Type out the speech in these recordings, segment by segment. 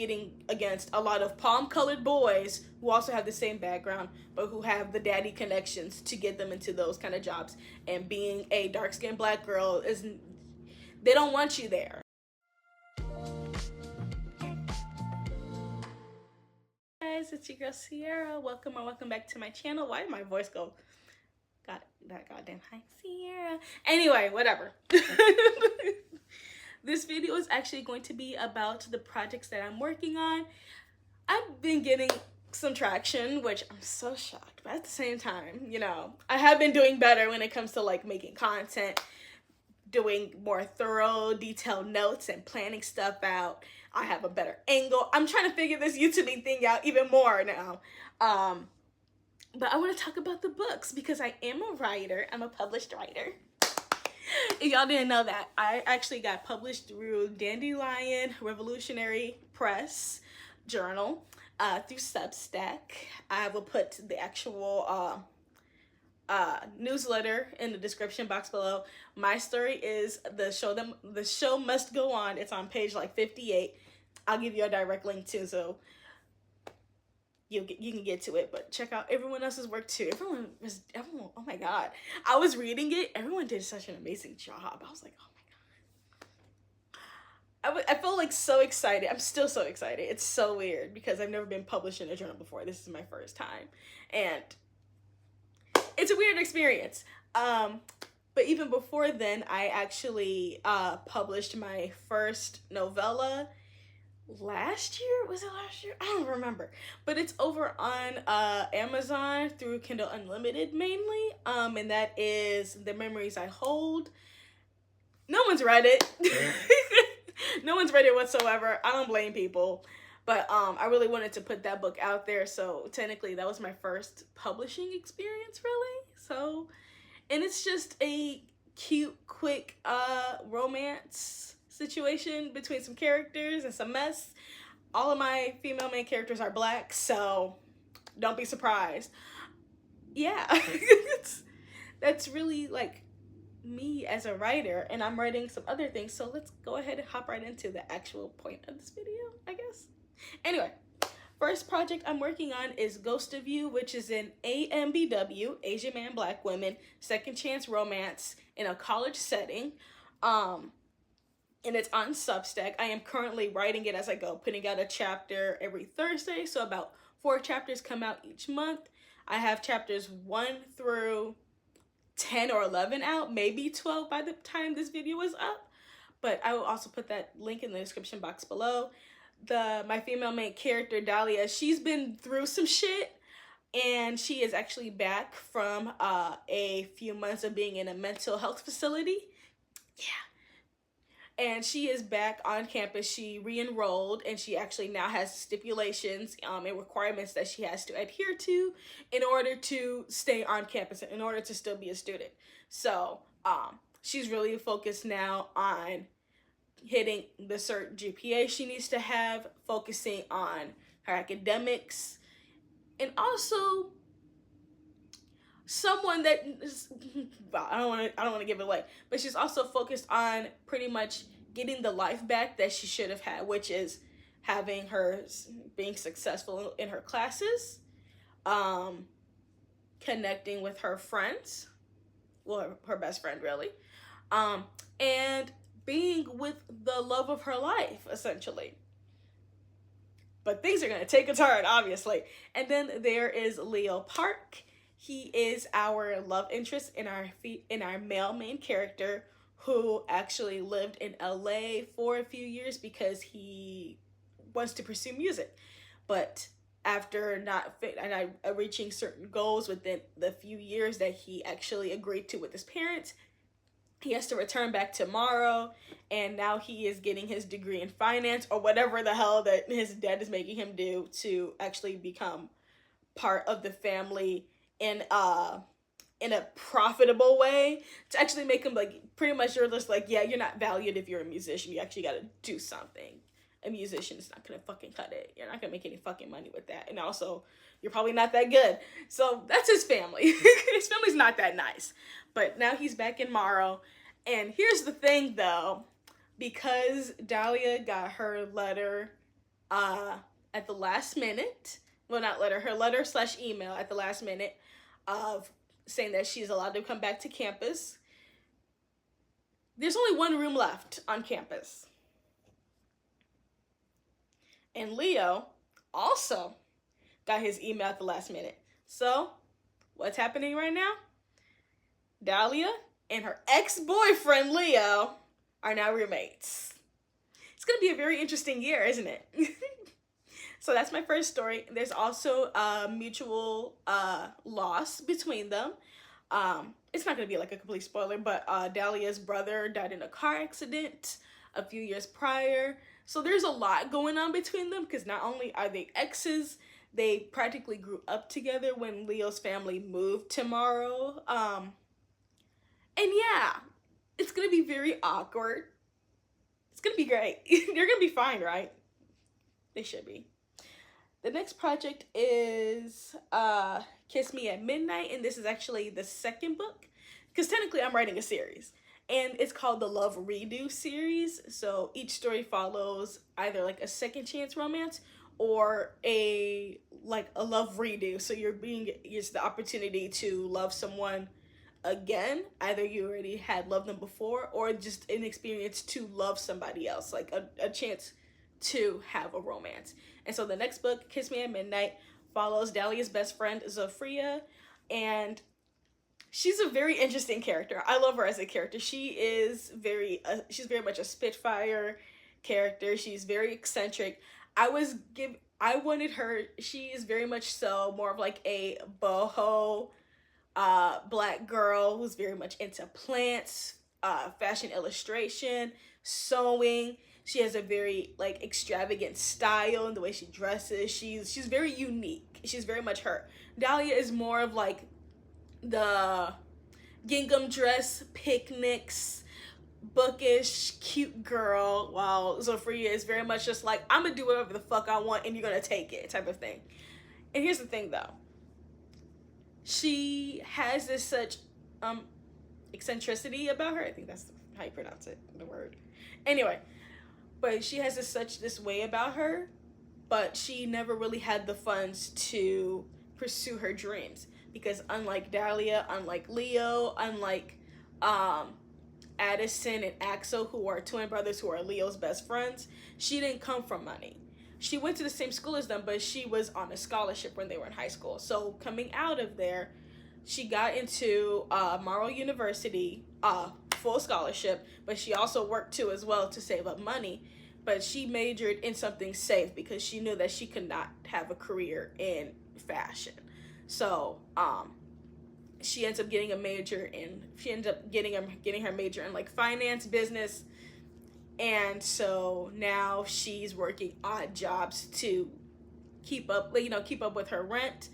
competing against a lot of palm-colored boys who also have the same background, but who have the daddy connections to get them into those kind of jobs. And being a dark-skinned black girl is, they don't want you there. Hey guys, it's your girl Sierra. Welcome back to my channel. Why did my voice go? Got that goddamn hi, Sierra. Anyway, whatever. This video is actually going to be about the projects that I'm working on. I've been getting some traction, which I'm so shocked, but at the same time, you know, I have been doing better when it comes to like making content, doing more thorough, detailed notes and planning stuff out. I have a better angle. I'm trying to figure this YouTube thing out even more now. But I want to talk about the books because I am a writer. I'm a published writer. If y'all didn't know that, I actually got published through Dandelion Revolutionary Press Journal, through Substack. I will put the actual newsletter in the description box below. My story is the show must go on. It's on page like 58. I'll give you a direct link too, so you can get to it, but check out everyone else's work too. Everyone, oh my god. I was reading it. Everyone did such an amazing job. I was like, oh my god. I feel like so excited. I'm still so excited. It's so weird because I've never been published in a journal before. This is my first time. And it's a weird experience. But even before then, I actually published my first novella last year. Was it last year? I don't remember, but it's over on Amazon through Kindle Unlimited mainly, and that is The Memories I Hold. No one's read it. No one's read it whatsoever. I don't blame people, but I really wanted to put that book out there, so technically that was my first publishing experience, really. So, and it's just a cute, quick romance situation between some characters and some mess. All of my female main characters are black, so don't be surprised. Yeah. That's really like me as a writer, and I'm writing some other things, so let's go ahead and hop right into the actual point of this video, I guess. Anyway, first project I'm working on is Ghost of You, which is an AMBW, Asian Man Black Women, second chance romance in a college setting. And it's on Substack. I am currently writing it as I go, putting out a chapter every Thursday. So about 4 chapters come out each month. I have chapters 1 through 10 or 11 out, maybe 12 by the time this video is up. But I will also put that link in the description box below. My female main character, Dahlia, she's been through some shit. And she is actually back from a few months of being in a mental health facility. Yeah. And she is back on campus. She re-enrolled, and she actually now has stipulations and requirements that she has to adhere to in order to stay on campus, in order to still be a student. So she's really focused now on hitting the certain GPA she needs to have, focusing on her academics, and also someone that is, well, I don't want to give it away, but she's also focused on pretty much getting the life back that she should have had, which is having her being successful in her classes, connecting with her friends, well, her best friend really, and being with the love of her life, essentially. But things are going to take a turn, obviously. And then there is Leo Park. He is our love interest in our male main character, who actually lived in LA for a few years because he wants to pursue music. But after reaching certain goals within the few years that he actually agreed to with his parents, he has to return back tomorrow, and now he is getting his degree in finance or whatever the hell that his dad is making him do to actually become part of the family in a profitable way, to actually make him like, pretty much you're just like, yeah, you're not valued if you're a musician. You actually got to do something. A musician is not going to fucking cut it. You're not going to make any fucking money with that. And also, you're probably not that good. So that's his family. His family's not that nice. But now he's back in Morrow. And here's the thing though, because Dahlia got her letter at the last minute. Well, not letter, her letter/email at the last minute of saying that she's allowed to come back to campus. There's only one room left on campus. And Leo also got his email at the last minute. So, what's happening right now? Dahlia and her ex-boyfriend, Leo, are now roommates. It's going to be a very interesting year, isn't it? So that's my first story. There's also a mutual loss between them. It's not going to be like a complete spoiler, but Dahlia's brother died in a car accident a few years prior. So there's a lot going on between them, because not only are they exes, they practically grew up together when Leo's family moved to Morrow. And yeah, it's going to be very awkward. It's going to be great. They're going to be fine, right? They should be. The next project is Kiss Me at Midnight, and this is actually the second book, because technically I'm writing a series, and it's called the Love Redo series. So each story follows either like a second chance romance or a love redo. So it's the opportunity to love someone again. Either you already had loved them before, or just an experience to love somebody else, like a chance to have a romance. And so the next book, Kiss Me at Midnight, follows Dahlia's best friend, Zofria, and she's a very interesting character. I love her as a character. She's very much a Spitfire character. She's very eccentric. She is very much so more of like a boho black girl who's very much into plants, fashion illustration, sewing. She has a very like extravagant style in the way she dresses. She's very unique. She's very much her. Dahlia is more of like the gingham dress, picnics, bookish, cute girl, while Zofria is very much just like, I'm gonna do whatever the fuck I want and you're gonna take it type of thing. And here's the thing though. She has this such eccentricity about her. I think that's how you pronounce it, the word. Anyway, but she has this way about her, but she never really had the funds to pursue her dreams, because unlike Dahlia, unlike Leo, unlike Addison and Axel, who are twin brothers who are Leo's best friends, she didn't come from money. She went to the same school as them, but she was on a scholarship when they were in high school. So coming out of there, she got into Morrow University, full scholarship, but she also worked too as well to save up money. But she majored in something safe because she knew that she could not have a career in fashion. So she ends up getting her major in like finance, business. And so now she's working odd jobs to keep up with her rent,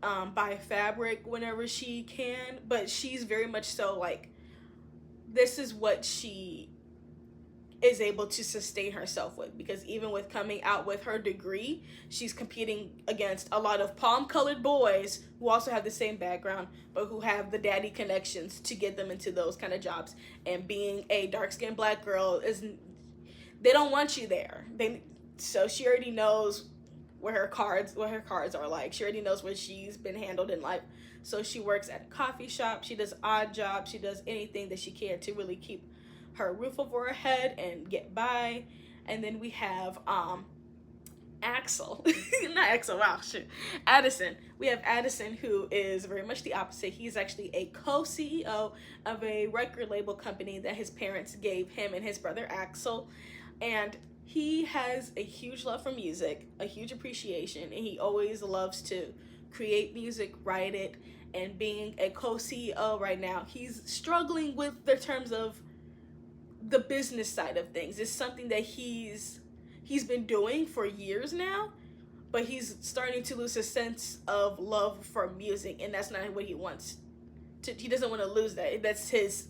buy fabric whenever she can. But she's very much so like, this is what she is able to sustain herself with, because even with coming out with her degree, she's competing against a lot of palm-colored boys who also have the same background, but who have the daddy connections to get them into those kind of jobs. And being a dark-skinned black girl they don't want you there. So she already knows what her cards are like. She already knows where she's been handled in life. So she works at a coffee shop. She does odd jobs. She does anything that she can to really keep her roof over her head and get by. And then we have Axel. Not Axel, wow, shit. Addison. We have Addison, who is very much the opposite. He's actually a co-CEO of a record label company that his parents gave him and his brother Axel. And he has a huge love for music, a huge appreciation, and he always loves to create music, write it. And being a co-CEO right now, he's struggling with the terms of the business side of things. It's something that he's been doing for years now, but he's starting to lose a sense of love for music, and that's not what he wants to. He doesn't want to lose that. That's his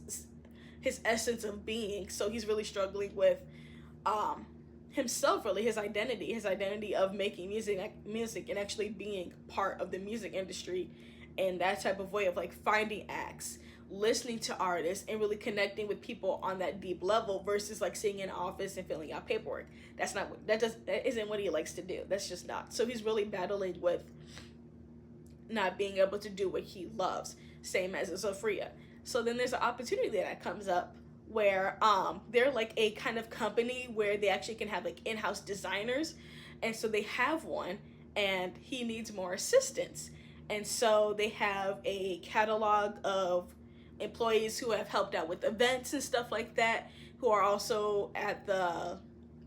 essence of being. So he's really struggling with himself, really, his identity of making music and actually being part of the music industry, and that type of way of like finding acts, listening to artists and really connecting with people on that deep level versus like sitting in an office and filling out paperwork. That isn't what he likes to do. That's just not. So he's really battling with not being able to do what he loves, same as Zofria. So then there's an opportunity that comes up where they're like a kind of company where they actually can have like in-house designers, and so they have one and he needs more assistance. And so they have a catalog of employees who have helped out with events and stuff like that, who are also at the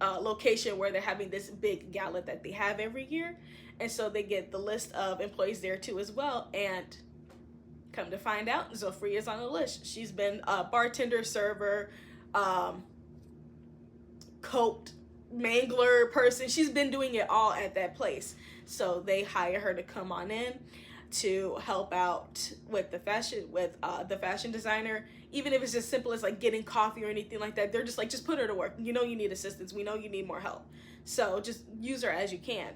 location where they're having this big gala that they have every year. And so they get the list of employees there too as well. And come to find out, Zofria is on the list. She's been a bartender, server, coat, mangler person. She's been doing it all at that place. So they hire her to come on in to help out with the fashion designer. Even if it's as simple as like getting coffee or anything like that, they're just like, just put her to work. You know you need assistance. We know you need more help. So just use her as you can.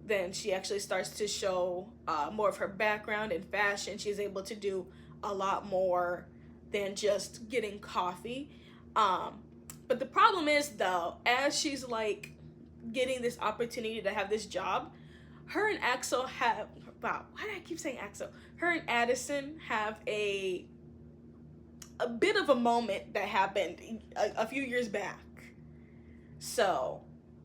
Then she actually starts to show more of her background in fashion. She's able to do a lot more than just getting coffee. But the problem is though, as she's like getting this opportunity to have this job, her and Axel have, wow, why do I keep saying Axel? Her and Addison have a bit of a moment that happened a few years back. So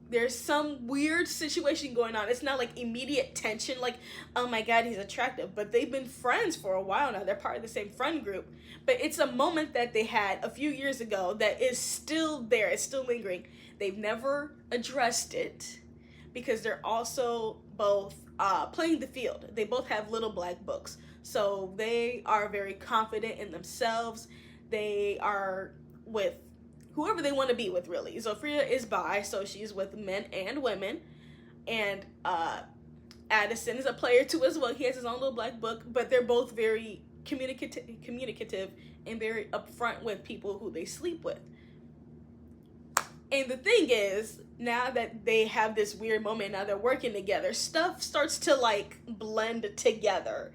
there's some weird situation going on. It's not like immediate tension, like, oh my God, he's attractive. But they've been friends for a while now. They're part of the same friend group. But it's a moment that they had a few years ago that is still there. It's still lingering. They've never addressed it because they're also both playing the field. They both have little black books. So they are very confident in themselves. They are with whoever they want to be with, really. Zofria is bi, so she's with men and women. And Addison is a player too as well. He has his own little black book, but they're both very communicative and very upfront with people who they sleep with. And the thing is, now that they have this weird moment, now they're working together, stuff starts to like blend together.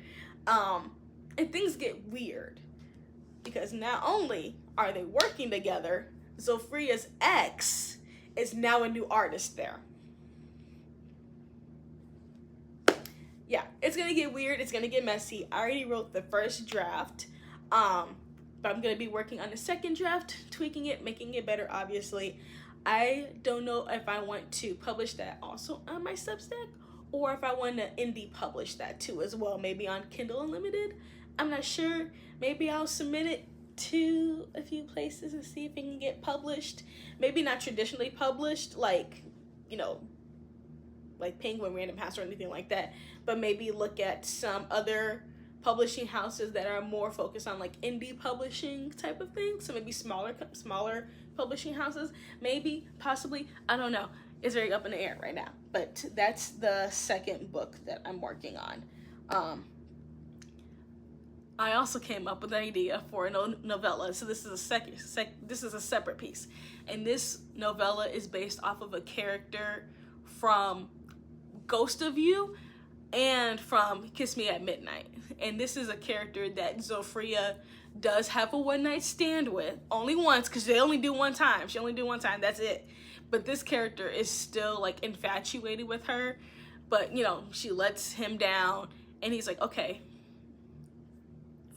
And things get weird. Because not only are they working together, Zofria's ex is now a new artist there. Yeah, it's gonna get weird. It's gonna get messy. I already wrote the first draft. But I'm gonna be working on the second draft, tweaking it, making it better, obviously. I don't know if I want to publish that also on my Substack or if I want to indie publish that too as well, maybe on Kindle Unlimited. I'm not sure. Maybe I'll submit it to a few places and see if it can get published. Maybe not traditionally published, like, you know, like Penguin, Random House, or anything like that, but maybe look at some other publishing houses that are more focused on like indie publishing type of thing. So maybe smaller publishing houses, maybe, possibly, I don't know. It's very up in the air right now, but that's the second book that I'm working on. I also came up with an idea for a novella. So this is a separate piece, and this novella is based off of a character from Ghost of You and from Kiss Me at Midnight. And this is a character that Zofria does have a one-night stand with, only once, because they only do one time. She only do one time, that's it. But this character is still like infatuated with her, but you know, she lets him down and he's like, okay,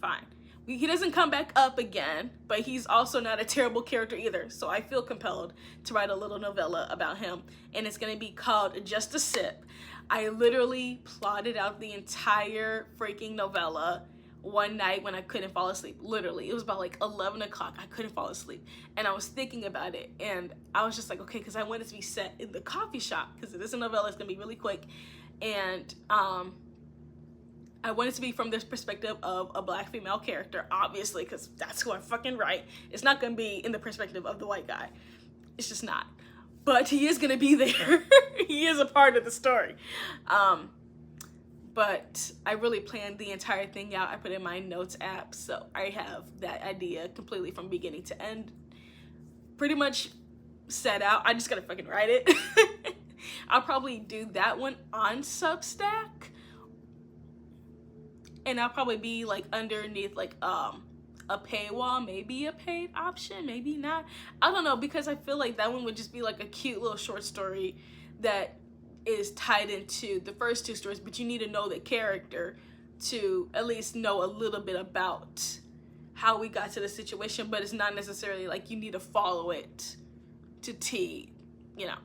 fine. He doesn't come back up again, but he's also not a terrible character either. So I feel compelled to write a little novella about him, and it's gonna be called Just a Sip. I literally plotted out the entire freaking novella one night when I couldn't fall asleep. Literally, it was about like 11 o'clock. I couldn't fall asleep, and I was thinking about it, and I was just like, okay, because I want it to be set in the coffee shop, because this novella is gonna be really quick, and I want it to be from this perspective of a black female character, obviously, because that's who I fucking write. It's not gonna be in the perspective of the white guy. It's just not. But he is gonna be there. He is a part of the story. But I really planned the entire thing out. I put it in my notes app, so I have that idea completely from beginning to end pretty much set out. I just gotta fucking write it. I'll probably do that one on Substack, and I'll probably be like underneath like a paywall, maybe a paid option, maybe not. I don't know, because I feel like that one would just be like a cute little short story that is tied into the first 2 stories, but you need to know the character to at least know a little bit about how we got to the situation, but it's not necessarily like you need to follow it to T, you know,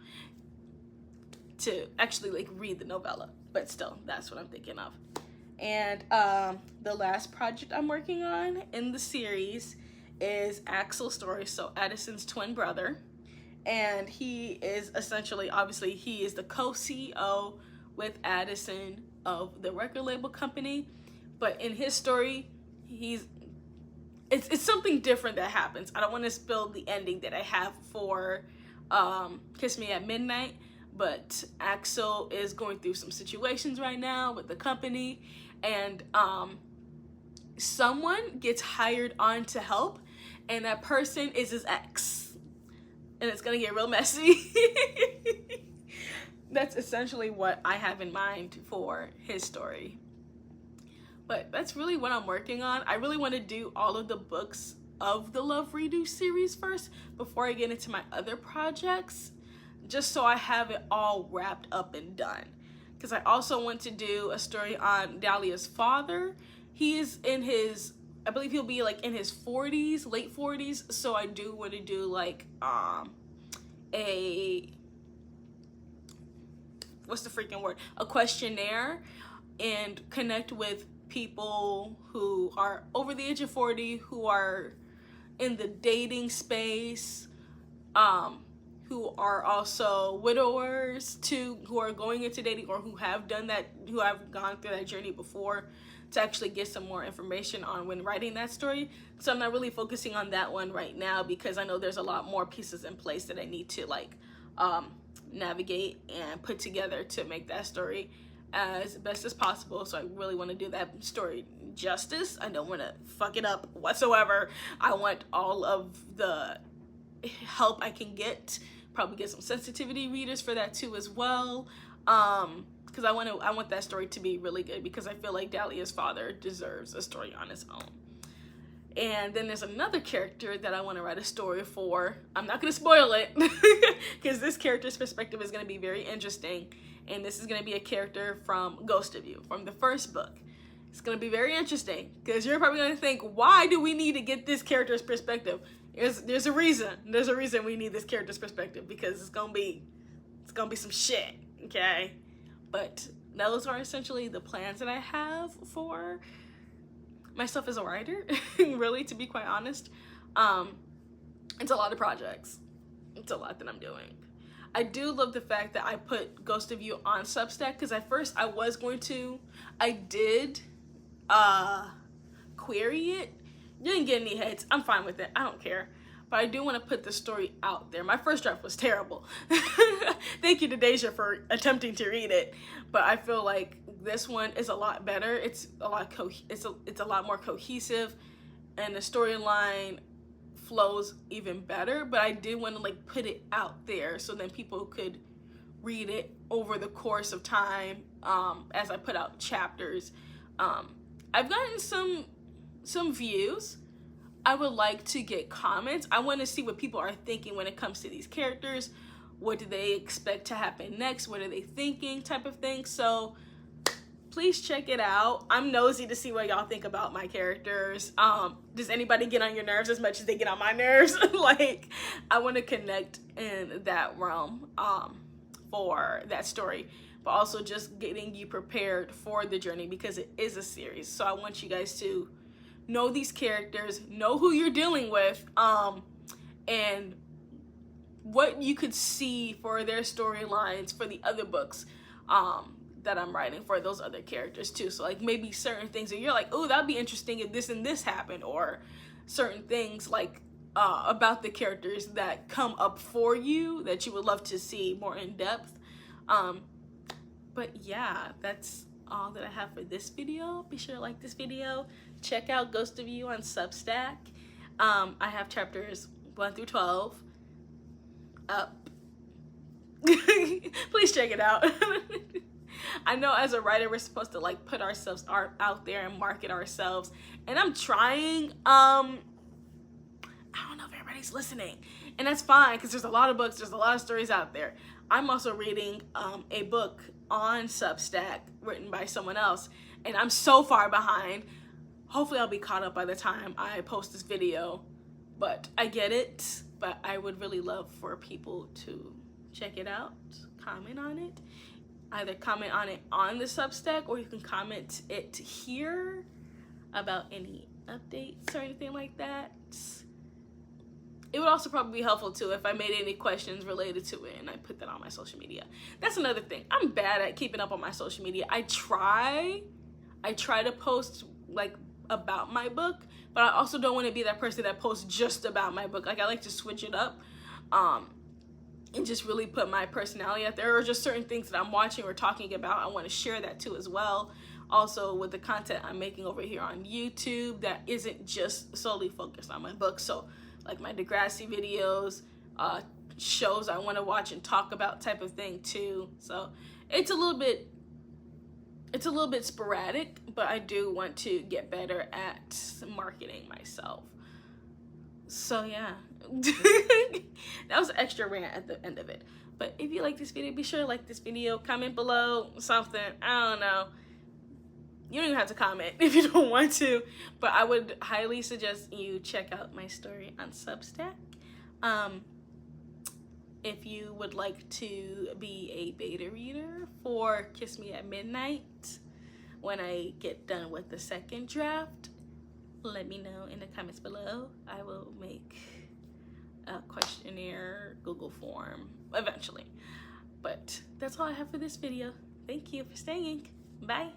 to actually like read the novella. But still, that's what I'm thinking of. And the last project I'm working on in the series is Axel's story, so Addison's twin brother. And he is essentially, obviously, he is the co-CEO with Addison of the record label company. But in his story, it's something different that happens. I don't want to spill the ending that I have for Kiss Me at Midnight, but Axel is going through some situations right now with the company, and someone gets hired on to help, and that person is his ex. And it's gonna get real messy. That's essentially what I have in mind for his story. But that's really what I'm working on. I really want to do all of the books of the Love Redo series first before I get into my other projects, just so I have it all wrapped up and done. Because I also want to do a story on Dahlia's father. He is in his, I believe he'll be like in his 40s, late 40s. So I do want to do like a questionnaire and connect with people who are over the age of 40, who are in the dating space, who are also widowers too, who are going into dating or who have done that, who have gone through that journey before, to actually get some more information on when writing that story. So I'm not really focusing on that one right now because I know there's a lot more pieces in place that I need to like navigate and put together to make that story as best as possible. So I really want to do that story justice. I don't want to fuck it up whatsoever. I want all of the help I can get, probably get some sensitivity readers for that too as well, because I want that story to be really good, because I feel like Dahlia's father deserves a story on his own. And then there's another character that I want to write a story for. I'm not going to spoil it because this character's perspective is going to be very interesting, and this is going to be a character from Ghost of You, from the first book. It's going to be very interesting because you're probably going to think, why do we need to get this character's perspective? There's a reason. There's a reason we need this character's perspective, because it's gonna be some shit, okay? But those are essentially the plans that I have for myself as a writer. Really, to be quite honest, it's a lot of projects. It's a lot that I'm doing. I do love the fact that I put Ghost of You on Substack, because at first I did query it. Didn't get any hits. I'm fine with it. I don't care. But I do want to put the story out there. My first draft was terrible. Thank you to Deja for attempting to read it. But I feel like this one is a lot better. It's a lot more cohesive, and the storyline flows even better. But I did want to like put it out there so then people could read it over the course of time, as I put out chapters. I've gotten some views. I would like to get comments. I want to see what people are thinking when it comes to these characters. What do they expect to happen next? What are they thinking, type of thing. So please check it out. I'm nosy to see what y'all think about my characters. Does anybody get on your nerves as much as they get on my nerves? Like, I want to connect in that realm for that story, but also just getting you prepared for the journey, because it is a series. So I want you guys to know these characters, know who you're dealing with, and what you could see for their storylines for the other books that I'm writing for those other characters too. So like maybe certain things that you're like, oh, that'd be interesting if this and this happened, or certain things like about the characters that come up for you that you would love to see more in depth. But yeah, that's all that I have for this video. Be sure to like this video. Check out Ghost of You on Substack. I have chapters 1 through 12 up. Please check it out. I know as a writer, we're supposed to like put ourselves out there and market ourselves. And I'm trying. I don't know if everybody's listening. And that's fine, because there's a lot of books, there's a lot of stories out there. I'm also reading a book on Substack written by someone else. And I'm so far behind. Hopefully I'll be caught up by the time I post this video. But I get it. But I would really love for people to check it out, comment on it. Either comment on it on the Substack, or you can comment it here about any updates or anything like that. It would also probably be helpful too if I made any questions related to it and I put that on my social media. That's another thing. I'm bad at keeping up on my social media. I try to post like about my book, but I also don't want to be that person that posts just about my book. Like, I like to switch it up and just really put my personality out there, or just certain things that I'm watching or talking about. I want to share that too as well. Also with the content I'm making over here on YouTube that isn't just solely focused on my book. So like my Degrassi videos, shows I want to watch and talk about type of thing too. So it's a little bit sporadic, but I do want to get better at marketing myself. So yeah, that was an extra rant at the end of it. But if you like this video, be sure to like this video, comment below something, I don't know. You don't even have to comment if you don't want to, but I would highly suggest you check out my story on Substack. If you would like to be a beta reader for Kiss Me at Midnight when I get done with the second draft, let me know in the comments below. I will make a questionnaire Google form eventually. But that's all I have for this video. Thank you for staying. Bye.